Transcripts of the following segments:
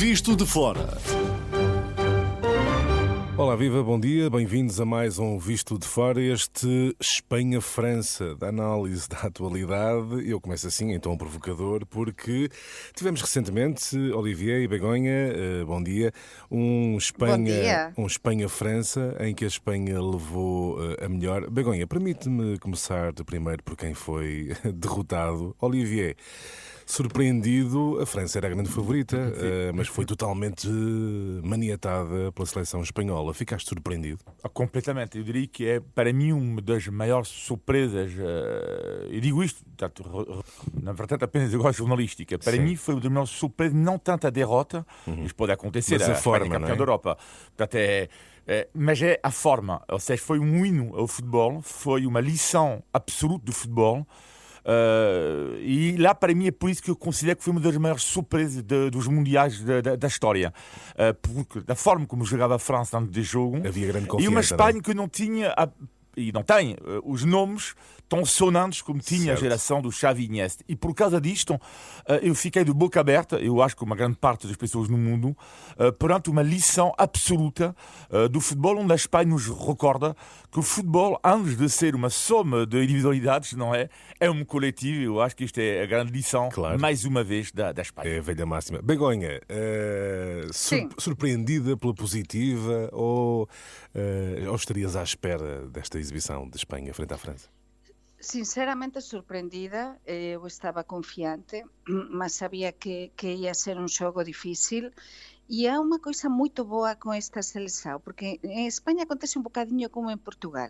Visto de Fora. Olá, viva, bom dia, bem-vindos a mais um Visto de Fora, este Espanha-França, da análise da atualidade. Eu começo assim, em tom provocador, porque tivemos recentemente, Olivier e Begonha, bom dia, um Espanha-França, em que a Espanha levou a melhor. Begonha, permite-me começar de primeiro por quem foi derrotado. Olivier, surpreendido, a França era a grande favorita, mas foi totalmente maniatada pela seleção espanhola. Ficaste surpreendido? Completamente. Eu diria que é, para mim, uma das maiores surpresas. Eu digo isto, na verdade, apenas igual jornalística. Para mim, foi uma das maiores surpresas, não tanto a derrota, isso pode acontecer, mas a forma, campeã não é? da Europa. Portanto, mas é a forma. Ou seja, foi um hino ao futebol, foi uma lição absoluta do futebol. E lá, para mim, é por isso que eu considero que foi uma das maiores surpresas dos mundiais da história, porque da forma como jogava a França dentro de jogo, havia grande confiança, e uma Espanha que não tinha e não tem os nomes tão sonantes como tinha a geração do Xavi e Iniesta. E por causa disto, eu fiquei de boca aberta, eu acho que uma grande parte das pessoas no mundo, perante uma lição absoluta do futebol, onde a Espanha nos recorda que o futebol, antes de ser uma soma de individualidades, não é? É um coletivo. Eu acho que isto é a grande lição, mais uma vez, da Espanha. É a velha máxima. Begonha, surpreendida pela positiva ou estarias à espera desta exibição de Espanha frente à França? Sinceramente surpreendida, eu estava confiante, mas sabia que ia ser um jogo difícil. E há uma coisa muito boa com esta seleção, porque em Espanha acontece um bocadinho como em Portugal,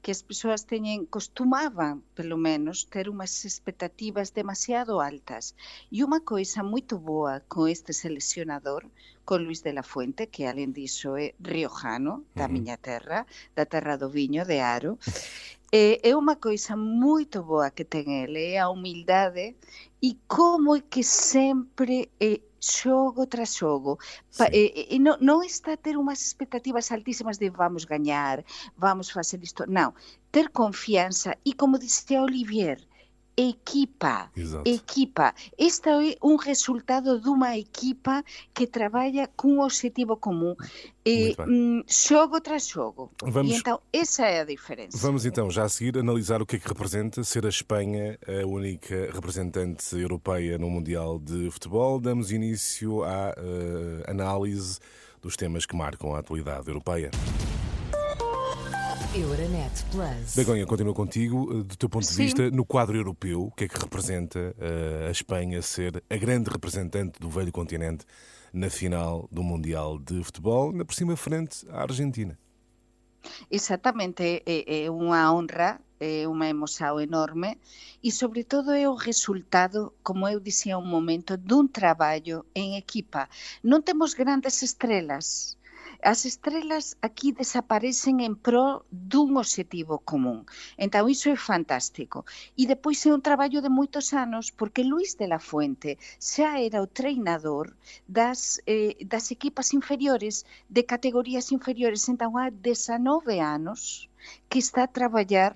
que as pessoas costumavam, pelo menos, ter umas expectativas demasiado altas. E uma coisa muito boa com este selecionador, com Luís de la Fuente, que além disso é riojano, da minha terra, da terra do vinho, de Aro, é uma coisa muito boa que tem ele, é a humildade e como é que sempre jogo tras jogo. Não está a ter umas expectativas altíssimas de vamos ganhar, vamos fazer isto. Não, ter confiança e, como dizia Olivier, equipa. Este é um resultado de uma equipa que trabalha com um objetivo comum, jogo tras jogo. E então essa é a diferença. Vamos então já a seguir analisar o que é que representa ser a Espanha a única representante europeia no Mundial de Futebol. Damos início à análise dos temas que marcam a atualidade europeia. Euronet Plus. Begonha, continua contigo. Do teu ponto de vista, no quadro europeu, o que é que representa a Espanha ser a grande representante do velho continente na final do Mundial de Futebol, ainda por cima frente à Argentina? Exatamente, é uma honra, é uma emoção enorme e, sobretudo, é o resultado, como eu dizia há um momento, de um trabalho em equipa. Não temos grandes estrelas. As estrelas aqui desaparecem em prol de um objetivo comum. Então, isso é fantástico. E depois é um trabalho de muitos anos, porque Luís de la Fuente já era o treinador das equipas inferiores, de categorias inferiores. Então, há 19 anos que está a trabalhar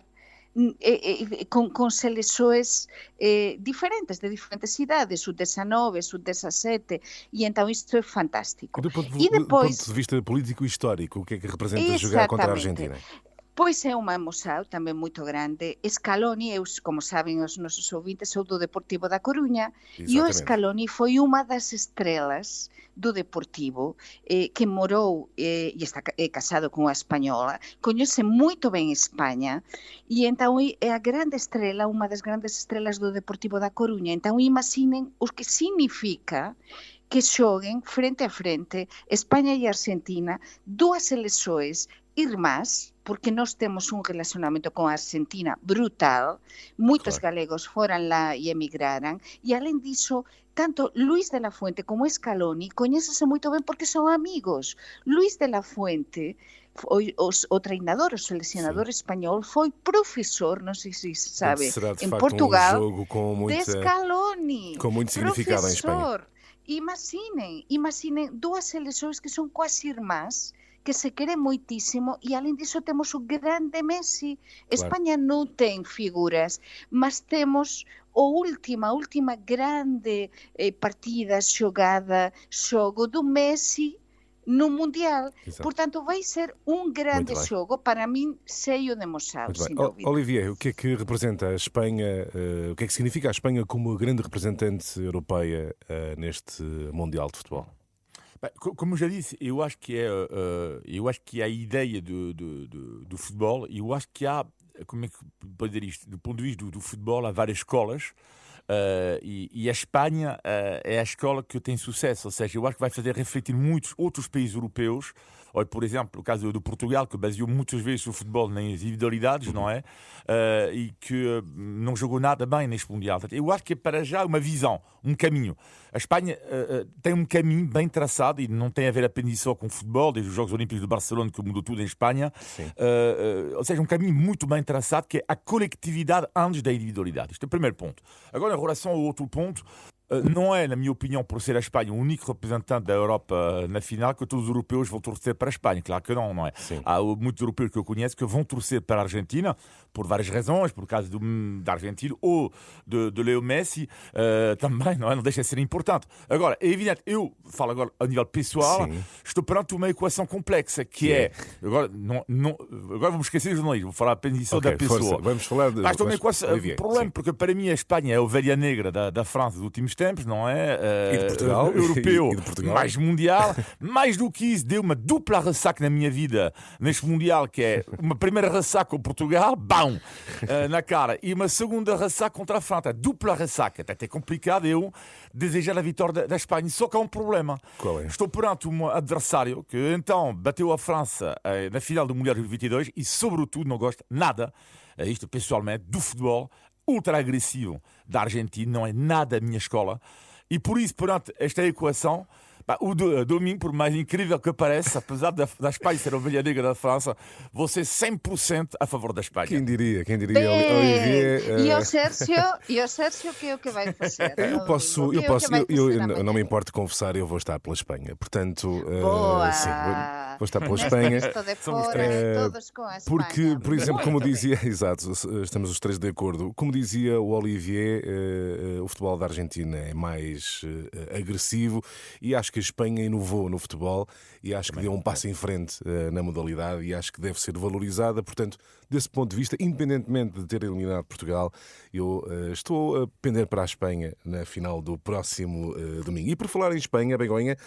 com seleções diferentes, de diferentes idades, sub-19, sub-17, e então isto é fantástico. Do ponto de vista político e histórico, o que é que representa jogar contra a Argentina? Pois é uma emoção também muito grande. Scaloni, eu, como sabem os nossos ouvintes, sou do Deportivo da Coruña, e o Scaloni foi uma das estrelas do Deportivo, que morou e está casado com a espanhola, conhece muito bem Espanha, e então é a grande estrela, uma das grandes estrelas do Deportivo da Coruña. Então imaginem o que significa que joguem frente a frente Espanha e Argentina, duas seleções irmãs, porque nós temos um relacionamento com a Argentina brutal, muitos galegos foram lá e emigraram, e além disso, tanto Luís de la Fuente como Scaloni conhecem-se muito bem porque são amigos. Luís de la Fuente, o treinador, o selecionador espanhol, foi professor, não sei se sabe, em Portugal, um jogo de Scaloni. Com muito significado em Espanha. Imaginem duas seleções que são quase irmãs, que se quere moitísimo, e além disso temos o grande Messi. Claro. Espanha non ten figuras, mas temos a última grande partida, xogo do Messi no Mundial. Exato. Portanto, vai ser um grande Muito bem. xogo, para mim, cheio de emoção, Muito sem bem. dúvida. Olivier, o que é que representa a Espanha, o que é que significa a Espanha como grande representante europeia neste Mundial de Futebol? Bem, como já disse, eu acho que a ideia do futebol, eu acho que há, como é que pode dizer isto, do ponto de vista do futebol, há várias escolas. E a Espanha é a escola que tem sucesso, ou seja, eu acho que vai fazer refletir muitos outros países europeus. Olha, por exemplo, o caso do Portugal, que baseou muitas vezes o futebol nas individualidades, não é? E que não jogou nada bem neste Mundial. Eu acho que é para já uma visão, um caminho. A Espanha tem um caminho bem traçado e não tem a ver apenas só com o futebol, desde os Jogos Olímpicos de Barcelona, que mudou tudo em Espanha. Ou seja, um caminho muito bem traçado, que é a coletividade antes da individualidade. Este é o primeiro ponto. Agora, em relação ao outro ponto, não é, na minha opinião, por ser a Espanha o único representante da Europa na final, que todos os europeus vão torcer para a Espanha. Claro que não é? Sim. Há muitos europeus que eu conheço que vão torcer para a Argentina, por várias razões, por causa da Argentina ou de Leo Messi, também, não é? Não deixa de ser importante. Agora, é evidente, eu falo agora a nível pessoal, Sim. estou perante uma equação complexa, que é... Agora vamos esquecer o jornalismo, vou falar apenas só da pessoa. Força. Vamos falar de... Estou uma equação, Olivier, problema, sim. porque para mim a Espanha é a ovelha negra da França dos últimos tempos, não é? E de Portugal. Europeu, E de Portugal. mais mundial. Mais do que isso, deu uma dupla ressaca na minha vida neste Mundial, que é uma primeira ressaca com Portugal, bam, na cara, e uma segunda ressaca contra a França. Dupla ressaca. Até é complicado eu desejar a vitória da Espanha. Só que há um problema. Qual é? Estou perante um adversário que então bateu a França na final do Mundial de 22 e, sobretudo, não gosta nada, isto pessoalmente, do futebol ultra agressivo da Argentina. Não é nada a minha escola. E por isso, perante esta equação, o domingo, por mais incrível que pareça, apesar da Espanha ser a ovelha negra da França, vou ser 100% a favor da Espanha. Quem diria, Bem, Olivier? E o Sérgio que é o que vai fazer? Eu não me importo de confessar, eu vou estar pela Espanha. Portanto, Boa. sim, vou estar pela Espanha. Estou de fora, todos com a Espanha. Porque, por exemplo, como dizia, exato, estamos os três de acordo. Como dizia o Olivier, o futebol da Argentina é mais agressivo e acho que a Espanha inovou no futebol e acho que deu um passo em frente na modalidade e acho que deve ser valorizada. Portanto, desse ponto de vista, independentemente de ter eliminado Portugal, eu estou a pender para a Espanha na final do próximo domingo. E por falar em Espanha, Begonha,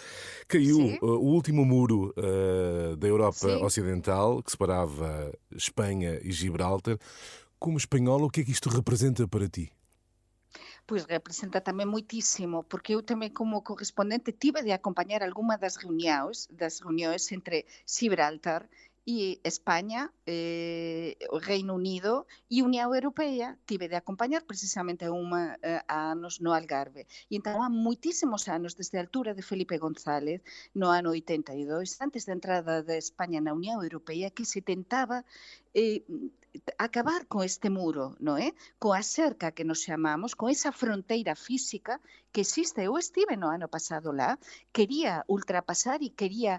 caiu o último muro da Europa Ocidental, que separava Espanha e Gibraltar. Como espanhola, o que é que isto representa para ti? Pois representa tamén moitísimo, porque eu tamén como correspondente tive de acompañar algunha das reunións entre Gibraltar e España, o Reino Unido e Unión Europea. Tive de acompañar precisamente a anos no Algarve. E entón há moitísimos anos, desde a altura de Felipe González, no ano 82, antes da entrada de España na Unión Europea, que se tentaba acabar con este muro, non é? Coa cerca que nos chamamos, con esa fronteira física que existe. Eu estive no ano pasado lá, quería ultrapasar e quería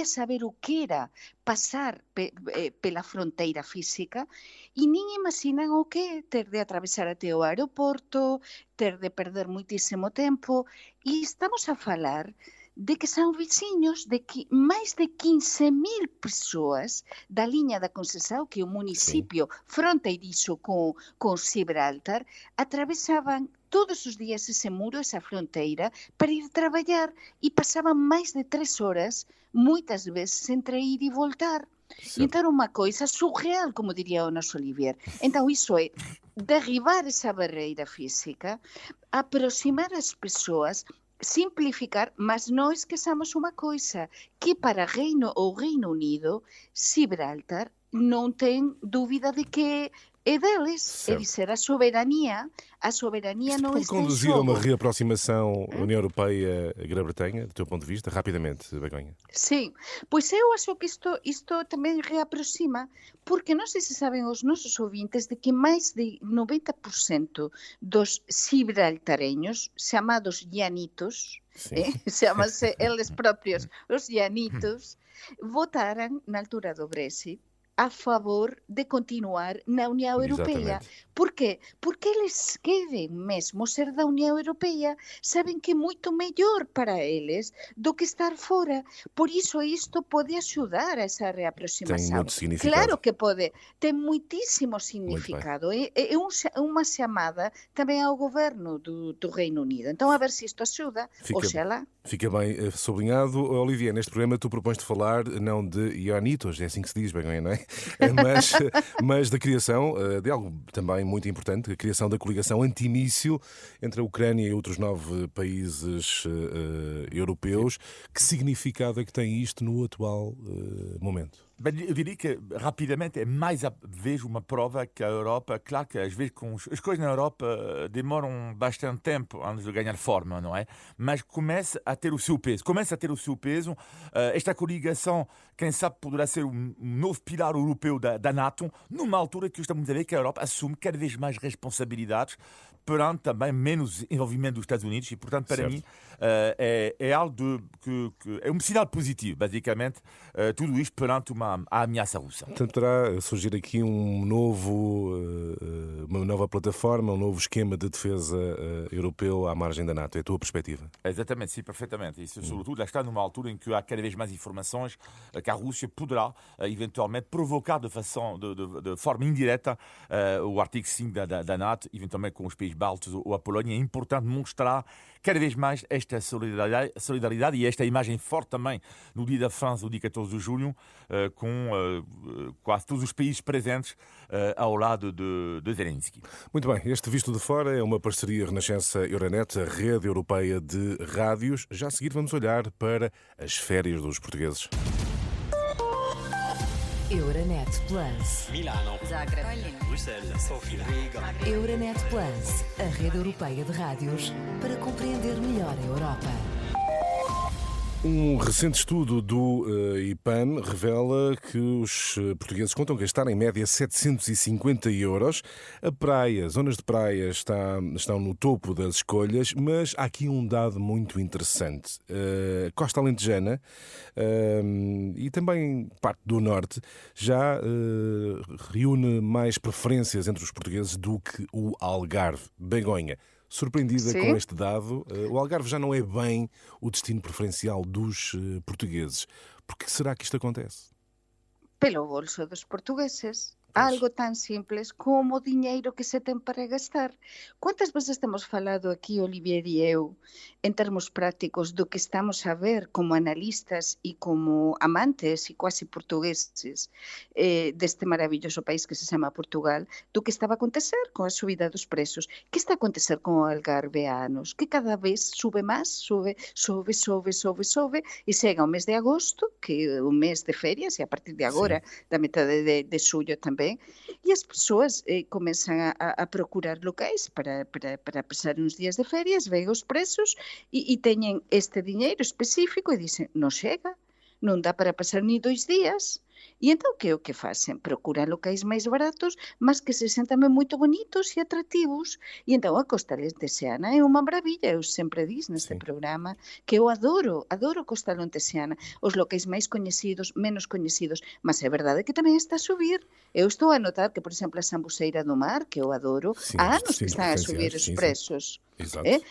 saber o que era pasar pela fronteira física e nin imaginan o que ter de atravesar até o aeroporto, ter de perder moitísimo tempo, e estamos a falar de que son veciños de que máis de 15.000 persoas da liña da Conceição, que é o municipio fronteirizo con Gibraltar, atravesaban todos os días ese muro, esa fronteira, para ir traballar e pasaban máis de 3 horas, moitas veces, entre ir e voltar. E então unha coisa surreal, como diría o noso Olivier. Então iso é derribar esa barreira física, aproximar as persoas, simplificar, mas non esquezamos unha coisa, que para o Reino Unido, Gibraltar non ten dúbida de que é deles. Certo. É dizer, a soberania Isto non pode está em conduzir a uma jogo. reaproximação União Europeia-Grã-Bretanha, do teu ponto de vista, rapidamente, Begonha? Sim, pois eu acho que isto tamén reaproxima, porque non sei se saben os nosos ouvintes de que máis de 90% dos gibraltareños, chamados llanitos, Sim. chamanse eles propios os llanitos, votaran na altura do Brexit a favor de continuar na Unión Europea. Exatamente. Por qué? Porque eles queren mesmo ser da Unión Europea, saben que é moito mellor para eles do que estar fora. Por iso isto pode axudar a esa Tem reaproximação. muito significado. Claro que pode, ten moitísimo significado. É unha chamada tamén ao goberno do Reino Unido. Então, a ver se isto axuda, oxalá. Fica bem sublinhado. Olivier, neste programa tu propões-te falar não de ionitos, é assim que se diz, Begonha, não é? Mas da criação de algo também muito importante, a criação da coligação antimíssil entre a Ucrânia e outros 9 países europeus. Que significado é que tem isto no atual momento? Bem, eu diria que, rapidamente, é mais vejo uma prova que a Europa, claro que às vezes as coisas na Europa demoram bastante tempo antes de ganhar forma, não é? Mas começa a ter o seu peso. Esta coligação, quem sabe, poderá ser um novo pilar europeu da NATO, numa altura que estamos a ver que a Europa assume cada vez mais responsabilidades perante também menos envolvimento dos Estados Unidos e, portanto, para mim, é algo que é um sinal positivo, basicamente, tudo isto perante a ameaça russa. Portanto, poderá surgir aqui uma nova plataforma, um novo esquema de defesa europeu à margem da NATO. É a tua perspectiva? Exatamente, sim, perfeitamente. Isso, sobretudo, já está numa altura em que há cada vez mais informações que a Rússia poderá, eventualmente, provocar de forma indireta o artigo 5 da NATO, eventualmente com os países bálticos ou a Polónia. É importante mostrar cada vez mais esta solidariedade e esta imagem forte também no Dia da França, no dia 14 de julho, com quase todos os países presentes ao lado de Zelensky. Muito bem, este Visto de Fora é uma parceria Renascença-Euronet, a rede europeia de rádios. Já a seguir vamos olhar para as férias dos portugueses. Euronet Plus. Milano, Zagreb, Bruxelas, Sofia, Riga. Euronet Plus, a rede europeia de rádios para compreender melhor a Europa. Um recente estudo do IPAN revela que os portugueses contam gastar em média 750 euros. A praia, zonas de praia estão no topo das escolhas, mas há aqui um dado muito interessante. Costa Alentejana e também parte do Norte já reúne mais preferências entre os portugueses do que o Algarve. Begonha, surpreendida Sim. com este dado, o Algarve já não é bem o destino preferencial dos portugueses. Por que será que isto acontece? Pelo bolso dos portugueses. Algo tan simples como o diñeiro que se ten para gastar. Quantas veces temos falado aquí, Olivier e eu, en termos prácticos do que estamos a ver como analistas e como amantes e quase portugueses deste maravilloso país que se chama Portugal, do que estaba a acontecer con a subida dos preços. Que está a acontecer con o Algarve há anos? Que cada vez sube máis, sube, e chega o mes de agosto, que é o mes de ferias, e a partir de agora, da metade de xullo tamén, e as persoas comezan a procurar locais para pasar uns días de ferias, ven os preços e teñen este diñeiro específico e dicen, non chega, non dá para pasar ni 2 días. E entón, que é o que facen? Procuran locais máis baratos, mas que se sen tamén moito bonitos e atractivos. E entón, a Costa Alentexana é unha maravilla. Eu sempre dis neste programa que eu adoro Costa Alentexana. Os locais máis coñecidos, menos coñecidos, mas é verdade que tamén está a subir. Eu estou a notar que, por exemplo, a Sambuceira do Mar, que eu adoro, há anos que están a subir os preços.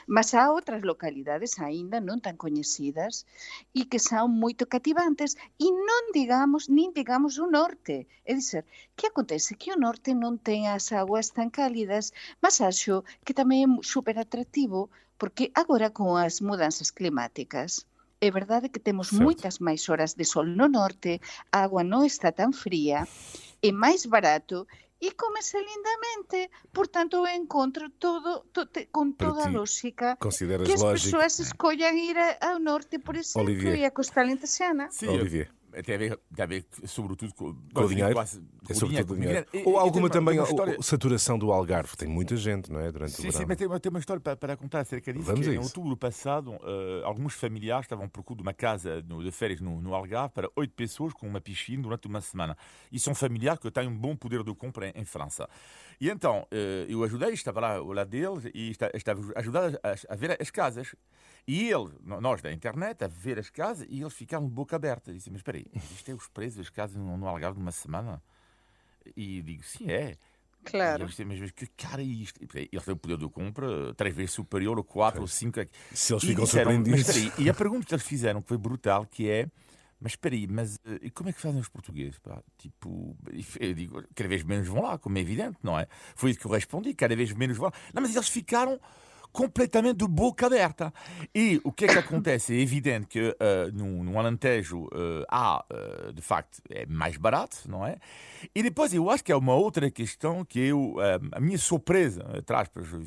Mas há outras localidades aínda non tan coñecidas e que son moito cativantes e nin digamos o norte. É dizer, que acontece? Que o norte non ten as aguas tan cálidas, mas acho que tamén é super atractivo porque agora con as mudanzas climáticas é verdade que temos moitas máis horas de sol no norte, a agua non está tan fría, é máis barato e comese lindamente. Portanto, eu encontro con toda a lógica consideras que as lógico? persoas escollan ir ao norte, por exemplo, Olivier. e a Costa Alentexana. Sim, Olivier. Tem a ver sobretudo com o dinheiro. Com Sobretudo o dinheiro. E Ou alguma tem também história... saturação do Algarve. Tem muita gente, não é? Durante o Sim, verão. mas tem uma história para contar acerca disso. Vamos a Em isso. outubro passado, alguns familiares estavam à procura de uma casa de férias no Algarve para 8 pessoas com uma piscina durante uma semana. E são familiares que têm um bom poder de compra em França. E então, eu ajudei, estava lá ao lado deles e estava a ajudar a ver as casas. E nós da internet, a ver as casas, e eles ficaram de boca aberta. E disse, mas espera aí, isto é os preços das casas no Algarve de uma semana? E digo, sim, é. Claro. E eu disse, mas que cara é isto? Eles têm o poder de compra 3 vezes superior, ou 4 ou 5. Se eles E ficam disseram, surpreendidos. mas espera aí, e a pergunta que eles fizeram, que foi brutal, que é, mas espera aí, e como é que fazem os portugueses? Pá? Tipo, eu digo, cada vez menos vão lá, como é evidente, não é? Foi isso que eu respondi, cada vez menos vão lá. Não, mas eles ficaram completamente de boca aberta. E o que é que acontece? É evidente que no Alentejo de facto, é mais barato, não é? E depois eu acho que é uma outra questão que a minha surpresa,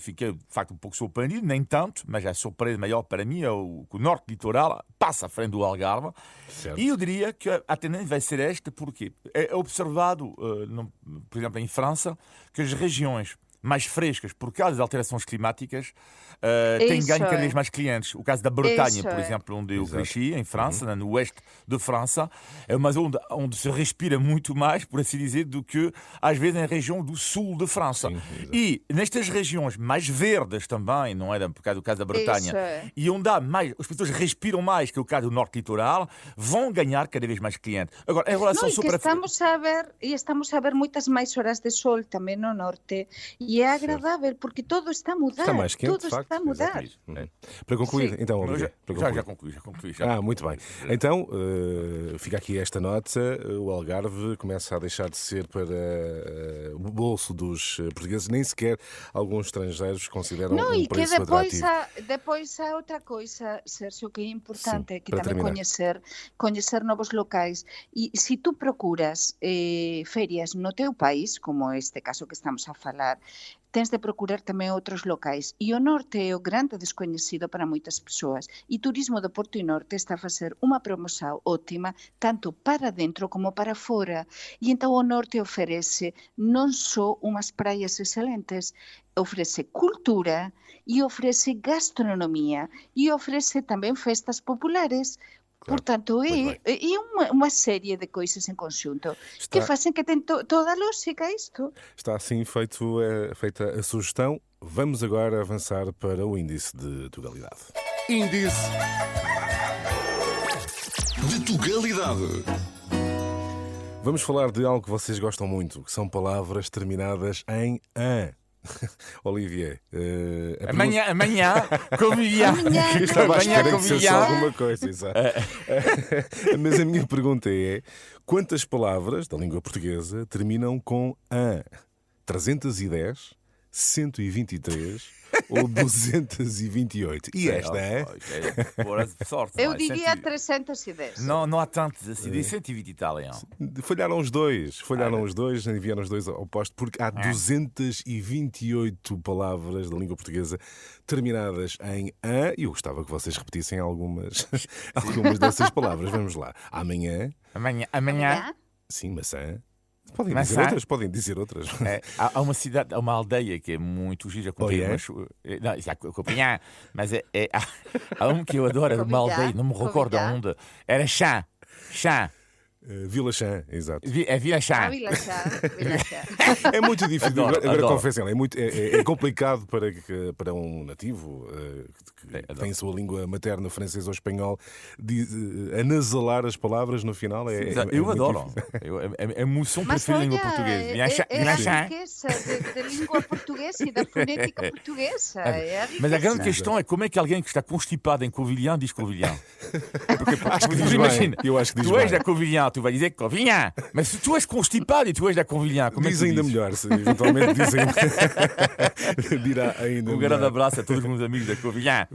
fiquei de facto um pouco surpreendido, nem tanto, mas a surpresa maior para mim é que o norte litoral passa à frente do Algarve. Certo. E eu diria que a tendência vai ser esta, porque é observado, por exemplo, em França, que as regiões mais frescas, por causa das alterações climáticas, têm ganho cada vez mais clientes. O caso da Bretanha, por exemplo, onde eu cresci, em França, no oeste de França, é uma zona onde se respira muito mais, por assim dizer, do que às vezes na região do sul de França. Sim, e nestas regiões mais verdes também, não é? Por causa do caso da Bretanha, e onde há mais, as pessoas respiram mais que o caso do norte litoral, vão ganhar cada vez mais clientes. Agora, em relação estamos a ver muitas mais horas de sol também no norte. E é agradável porque tudo está a mudar. Está mais quente, tudo de facto. está a mudar. Para concluir, Sim. então, Olivier, Já concluí. muito bem. Então, fica aqui esta nota. O Algarve começa a deixar de ser para o bolso dos portugueses. Nem sequer alguns estrangeiros consideram Não, e que preço atrativo. depois há outra coisa, Sérgio, que é importante, Sim, que para também conhecer novos locais. E se tu procuras férias no teu país, como este caso que estamos a falar, tens de procurar também outros locais. E o norte é o grande desconhecido para muitas pessoas. E Turismo do Porto e Norte está a fazer uma promoção ótima, tanto para dentro como para fora. E então o norte oferece não só umas praias excelentes, oferece cultura e oferece gastronomia e oferece também festas populares. Portanto, é uma série de coisas em conjunto que fazem que tenha toda a lógica isto. Está assim feita a sugestão. Vamos agora avançar para o índice de Tugalidade. Índice de Tugalidade. Vamos falar de algo que vocês gostam muito, que são palavras terminadas em "an". Olivier, Amanhã, Covilhã. Estava à espera que dissesse Covilhã. alguma coisa, exato. Mas a minha pergunta é: quantas palavras da língua portuguesa terminam com "an"? 310, 123 ou 228? E esta é? Eu diria 310. Não há tantos assim, de 120 e tal. Falharam os dois, enviaram os dois ao posto, porque há 228 palavras da língua portuguesa terminadas em "an", e eu gostava que vocês repetissem algumas dessas palavras. Vamos lá. Amanhã. Amanhã. Sim, maçã. Podem dizer outras. Há uma cidade, há uma aldeia que é muito gira. Não, isso é Covilhã, mas há um que eu adoro, uma aldeia, não me recordo onde. Era Chã. Vila Chã, exato. É Vila Chã. Vila Chã. É muito difícil, agora adoro. confessem, é complicado para um nativo que tem a sua língua materna, francês ou espanhol, anasalar as palavras no final. Eu adoro. É a emoção preferida da língua portuguesa. É a riqueza da língua portuguesa e da fonética portuguesa. Mas a grande questão é como é que alguém que está constipado em Covilhã diz Covilhã. Acho que diz bem. Eu acho que diz tu és bem. da Covilhã, tu vais dizer Covilhã. Mas se tu és constipado e tu és da Covilhã, como Diz é que ainda dizes? melhor, se eventualmente dizem. Dirá ainda Um grande abraço a todos os meus amigos da Covilhã.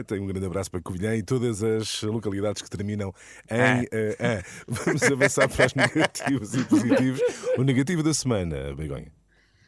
Tenho um grande abraço para Covilhã e todas as localidades que terminam em "an". Vamos avançar para os negativos e positivos. O negativo da semana, Begonha.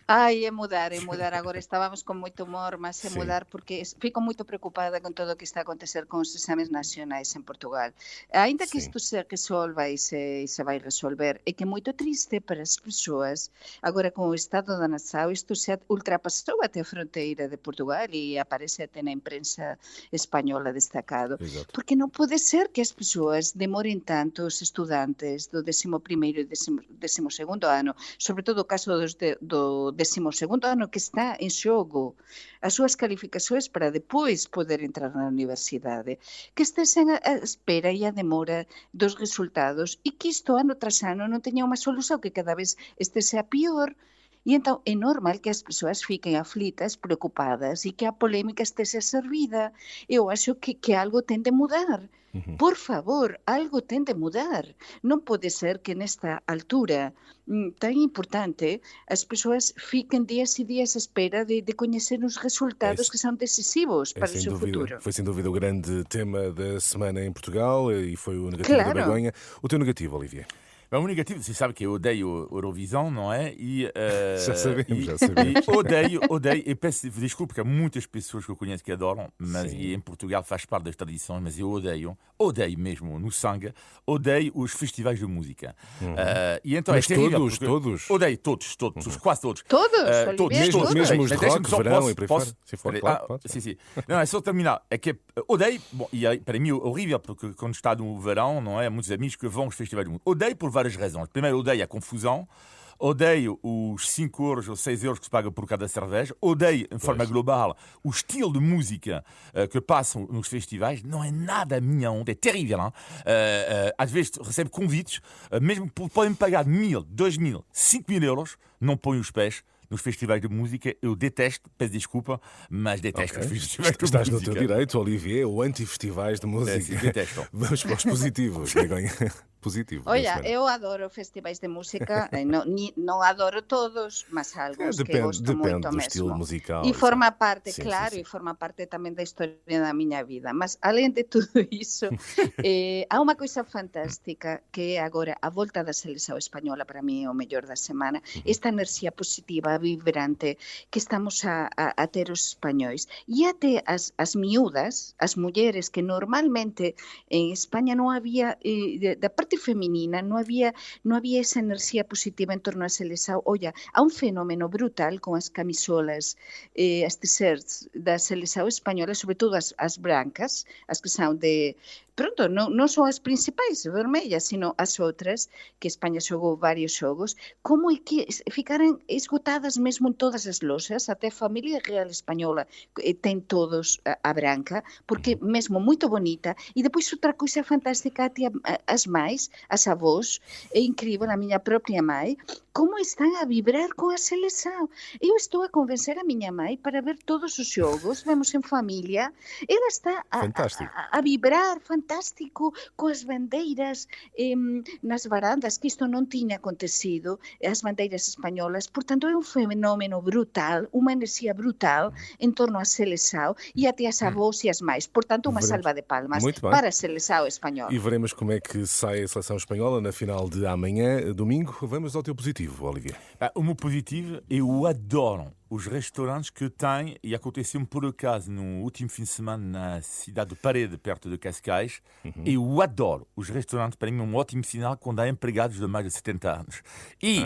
Ai, é mudar, é mudar. Agora estávamos con moito humor, mas é mudar porque fico moito preocupada con todo o que está a acontecer con os exames nacionais en Portugal. Ainda que isto se resolva e se vai resolver, é que é moito triste para as persoas. Agora, con o estado da nação, isto se ultrapassou até a fronteira de Portugal e aparece até na imprensa española destacado. Exato. Porque non pode ser que as persoas demoren tanto, os estudantes do 11º e 12º ano, sobre todo o caso do 12º ano que está en xogo as súas calificacións para depois poder entrar na universidade, que estesen a espera e a demora dos resultados e que isto ano tras ano non teña unha solución, que cada vez estese a pior. E entón é normal que as persoas fiquen aflitas, preocupadas e que a polémica estese servida. Eu acho que algo ten de mudar. Por favor, algo ten de mudar. Non pode ser que nesta altura tan importante as persoas fiquen días e días à espera de coñecer os resultados que são decisivos para o seu futuro. Foi sem dúvida o grande tema da semana em Portugal e foi o negativo da Begonha. O teu negativo, Olivier? O negativo, você sabe que eu odeio Eurovisão, não é? Já sabemos. Odeio, e peço desculpa, porque há muitas pessoas que eu conheço que adoram, mas e em Portugal faz parte das tradições, mas eu odeio mesmo no sangue, odeio os festivais de música. E então mas é terrível, todos? Odeio todos, quase todos. Todos? Mesmo os de rock, verão e por aí fora? Sim. Não, é só terminar. É que odeio, bom, e aí, para mim é horrível, porque quando está no verão, não é? Há muitos amigos que vão aos festivais de música. Odeio por várias razões. Primeiro, odeio a confusão. Odeio os 5 euros ou 6 euros que se paga por cada cerveja. Odeio, de forma global, o estilo de música que passam nos festivais. Não é nada a minha onda. É terrível. Hein? Às vezes recebo convites, mesmo podem pagar 1.000, 2.000, 5.000 euros, não põem os pés nos festivais de música. Eu detesto, peço desculpa, mas detesto os festivais de música. Estás no teu direito, Olivier, ou anti-festivais de música. Sim, detesto. Vamos para os positivos, Begonha. Positivo. Olha, eu adoro festivais de música, não adoro todos, mas alguns que gosto muito do mesmo. Estilo musical. E forma parte, sim, claro, sim. E forma parte também da história da minha vida. Mas, além de tudo isso, há uma coisa fantástica que é agora a volta da seleção espanhola, para mim é o melhor da semana, esta energia positiva, vibrante, que estamos a ter os espanhóis. E até as miúdas, as mulheres que normalmente em Espanha não havia, da parte feminina, não havia essa energia positiva em torno à seleção. Olha, há um fenómeno brutal com as camisolas, as t-shirts da seleção espanhola, sobretudo as brancas, as que são de... Pronto, não são as principais, vermelhas, sino as outras, que Espanha jogou vários jogos, como é que ficaram esgotadas mesmo em todas as lojas, até a família real espanhola tem todos a branca, porque mesmo muito bonita. E depois outra coisa fantástica, até as mães, as avós, é incrível, a minha própria mãe, como estão a vibrar com a seleção. Eu estou a convencer a minha mãe para ver todos os jogos, vemos em família, ela está a vibrar, fantástico, com as bandeiras nas varandas, que isto não tinha acontecido, as bandeiras espanholas. Portanto, é um fenómeno brutal, uma energia brutal em torno à seleção e até as avós e as mães. Portanto, uma salva de palmas para a seleção espanhola. E veremos como é que sai a seleção espanhola na final de amanhã, domingo. Vamos ao teu positivo, Olivier. O meu positivo, eu adoro os restaurantes que têm, e aconteceu por acaso no último fim de semana na cidade de Parede, perto de Cascais. Eu adoro os restaurantes, para mim é um ótimo sinal quando há empregados de mais de 70 anos. E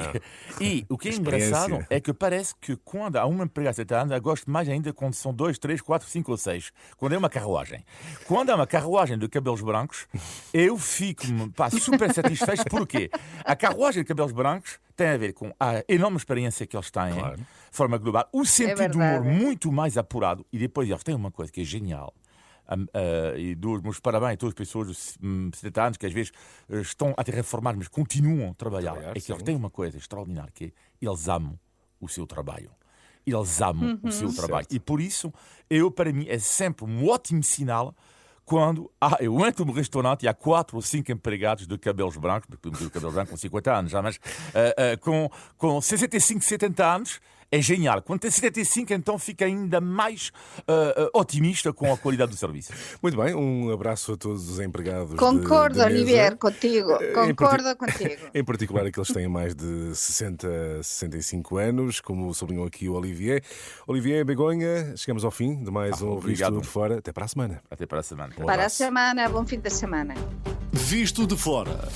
o que é engraçado é que parece que quando há um empregado de 70 anos, eu gosto mais ainda quando são 2, 3, 4, 5 ou 6. Quando é uma carruagem. Quando é uma carruagem de cabelos brancos, eu fico super satisfeito. Porquê? A carruagem de cabelos brancos tem a ver com a enorme experiência que eles têm, de forma global, o sentido de humor muito mais apurado, e depois eles têm uma coisa que é genial. E dou os meus parabéns a todas as pessoas de 70 anos que às vezes estão a reformar, mas continuam a trabalhar. É que eles têm uma coisa extraordinária, que é eles amam o seu trabalho. Eles amam o seu trabalho. E por isso, para mim, é sempre um ótimo sinal quando eu entro no restaurante e há 4 ou 5 empregados de cabelos brancos, de cabelos brancos com 50 anos já, mas com 65, 70 anos, é genial. Quando tem 75, então fica ainda mais otimista com a qualidade do serviço. Muito bem, um abraço a todos os empregados. Concordo, de mesa. Olivier, contigo. Concordo contigo. Em particular aqueles que têm mais de 60, 65 anos, como sublinhou aqui o Olivier. Olivier, Begonha, chegamos ao fim de mais um obrigado. Visto de Fora. Até para a semana. Até para a semana. Para a semana, bom fim de semana. Visto de Fora.